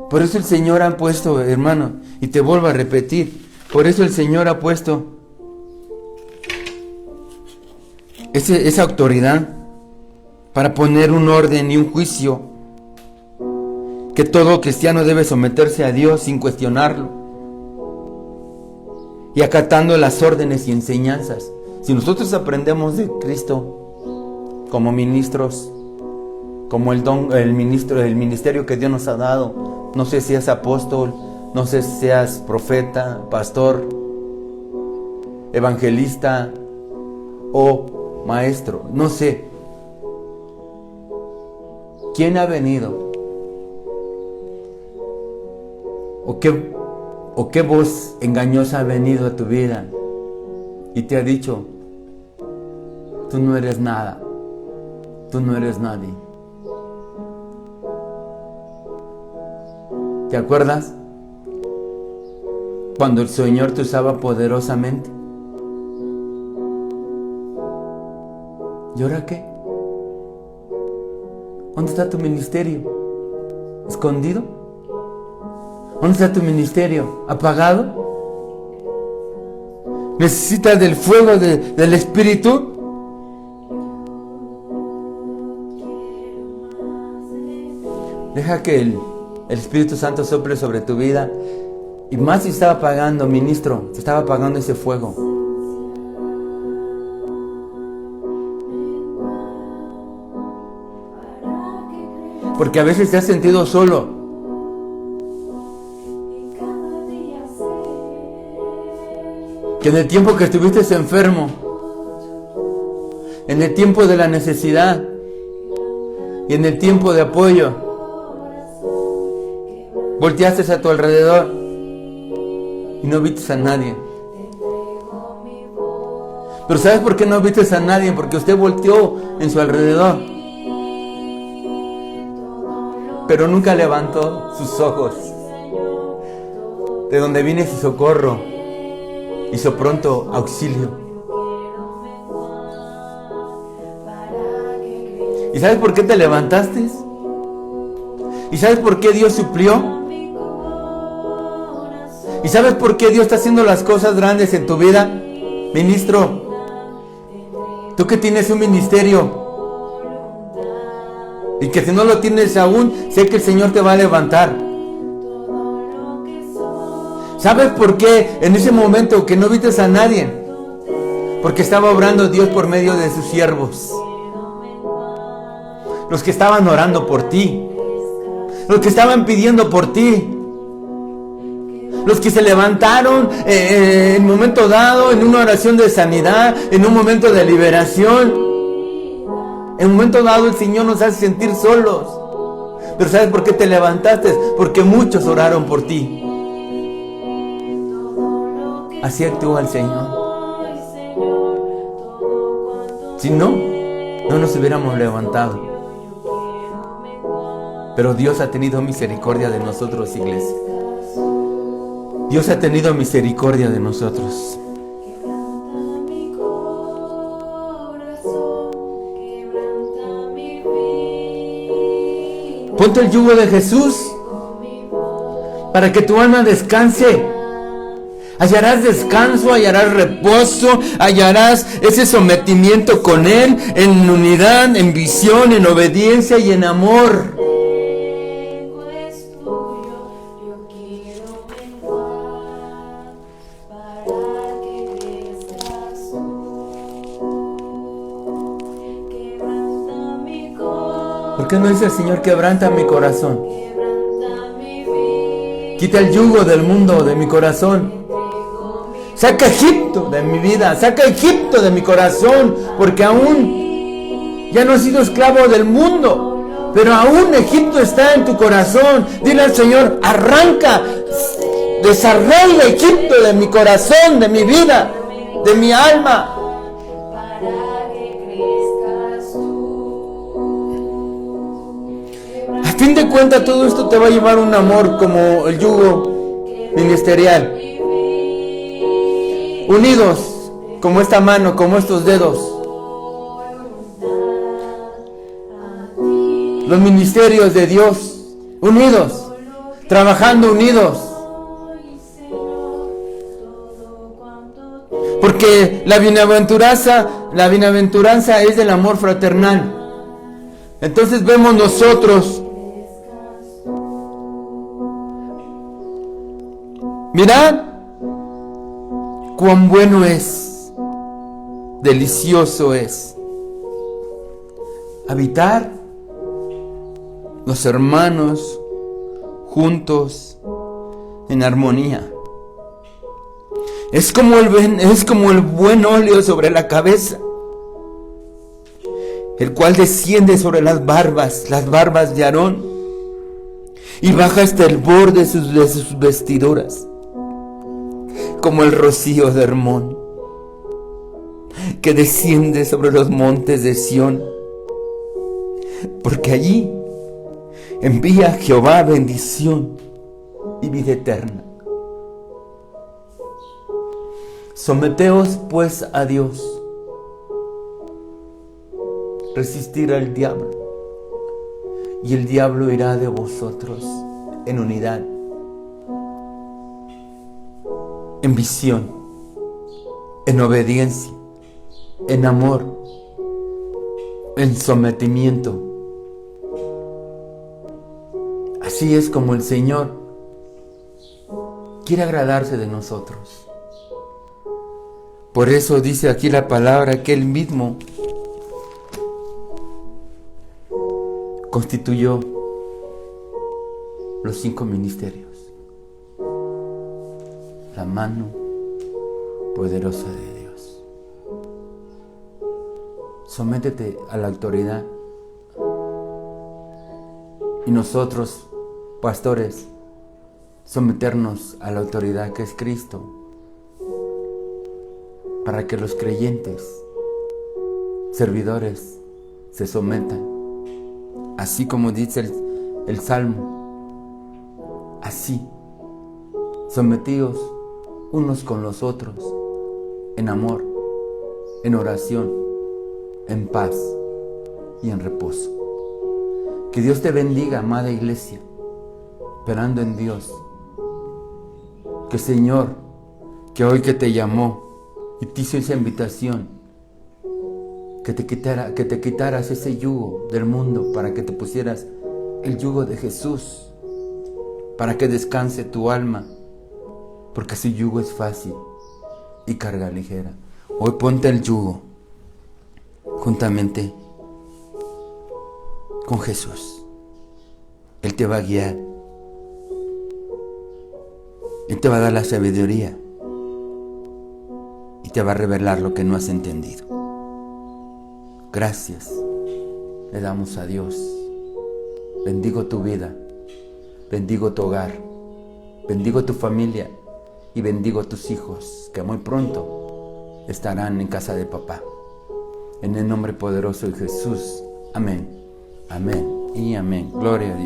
Por eso el Señor ha puesto, hermano, y te vuelvo a repetir, por eso el Señor ha puesto esa autoridad para poner un orden y un juicio, que todo cristiano debe someterse a Dios sin cuestionarlo y acatando las órdenes y enseñanzas. Si nosotros aprendemos de Cristo como ministros, como el ministerio que Dios nos ha dado, no sé si seas apóstol, no sé si seas profeta, pastor, evangelista o maestro, no sé. ¿Quién ha venido? ¿O qué voz engañosa ha venido a tu vida y te ha dicho: tú no eres nada, tú no eres nadie? ¿Te acuerdas? Cuando el Señor te usaba poderosamente. ¿Y ahora qué? ¿Dónde está tu ministerio? ¿Escondido? ¿Dónde está tu ministerio? ¿Apagado? ¿Necesitas del fuego del Espíritu? Deja que el Espíritu Santo sople sobre tu vida. Y más si estaba apagando, ministro, se estaba apagando ese fuego. Porque a veces te has sentido solo. Que en el tiempo que estuviste enfermo, en el tiempo de la necesidad y en el tiempo de apoyo, volteaste a tu alrededor y no viste a nadie. Pero ¿sabes por qué no viste a nadie? Porque usted volteó en su alrededor, pero nunca levantó sus ojos de donde viene su socorro y su pronto auxilio. ¿Y sabes por qué te levantaste? ¿Y sabes por qué Dios suplió? ¿Y sabes por qué Dios está haciendo las cosas grandes en tu vida? Ministro, tú que tienes un ministerio y que si no lo tienes aún, sé que el Señor te va a levantar. ¿Sabes por qué en ese momento que no viste a nadie? Porque estaba obrando Dios por medio de sus siervos. Los que estaban orando por ti. Los que estaban pidiendo por ti. Los que se levantaron en un momento dado, en una oración de sanidad, en un momento de liberación. En un momento dado el Señor nos hace sentir solos. Pero ¿sabes por qué te levantaste? Porque muchos oraron por ti. Así actúa el Señor. Si no, no nos hubiéramos levantado. Pero Dios ha tenido misericordia de nosotros, iglesia. Dios ha tenido misericordia de nosotros. Ponte el yugo de Jesús para que tu alma descanse. Hallarás descanso, hallarás reposo, hallarás ese sometimiento con Él en unidad, en visión, en obediencia y en amor. ¿Por qué no dice el Señor, quebranta mi corazón? Quita el yugo del mundo, de mi corazón. Saca Egipto de mi vida, saca Egipto de mi corazón, porque aún ya no he sido esclavo del mundo, pero aún Egipto está en tu corazón. Dile al Señor, arranca, desarraiga Egipto de mi corazón, de mi vida, de mi alma. A fin de cuentas, todo esto te va a llevar un amor como el yugo ministerial. Unidos, como esta mano, como estos dedos. Los ministerios de Dios, unidos, trabajando unidos. Porque la bienaventuranza es del amor fraternal. Entonces vemos nosotros, mirad cuán bueno es, delicioso es habitar los hermanos juntos en armonía. Es como el buen óleo sobre la cabeza, el cual desciende sobre las barbas de Aarón, y baja hasta el borde de sus vestiduras, como el rocío de Hermón, que desciende sobre los montes de Sión, porque allí envía Jehová bendición y vida eterna. Someteos pues a Dios, resistir al diablo, y el diablo irá de vosotros en unidad, en visión, en obediencia, en amor, en sometimiento. Así es como el Señor quiere agradarse de nosotros. Por eso dice aquí la palabra que Él mismo constituyó los 5 ministerios. La mano poderosa de Dios. Sométete a la autoridad. Y nosotros, pastores, someternos a la autoridad que es Cristo, para que los creyentes, servidores, se sometan. Así como dice el Salmo, así, sometidos unos con los otros, en amor, en oración, en paz y en reposo. Que Dios te bendiga, amada iglesia, esperando en Dios. Que Señor, que hoy que te llamó y te hizo esa invitación, que te quitaras ese yugo del mundo para que te pusieras el yugo de Jesús, para que descanse tu alma, porque su yugo es fácil y carga ligera. Hoy ponte el yugo juntamente con Jesús. Él te va a guiar. Él te va a dar la sabiduría y te va a revelar lo que no has entendido. Gracias le damos a Dios. Bendigo tu vida, bendigo tu hogar, bendigo tu familia y bendigo tus hijos, que muy pronto estarán en casa de papá. En el nombre poderoso de Jesús. Amén, amén y amén. Gloria a Dios.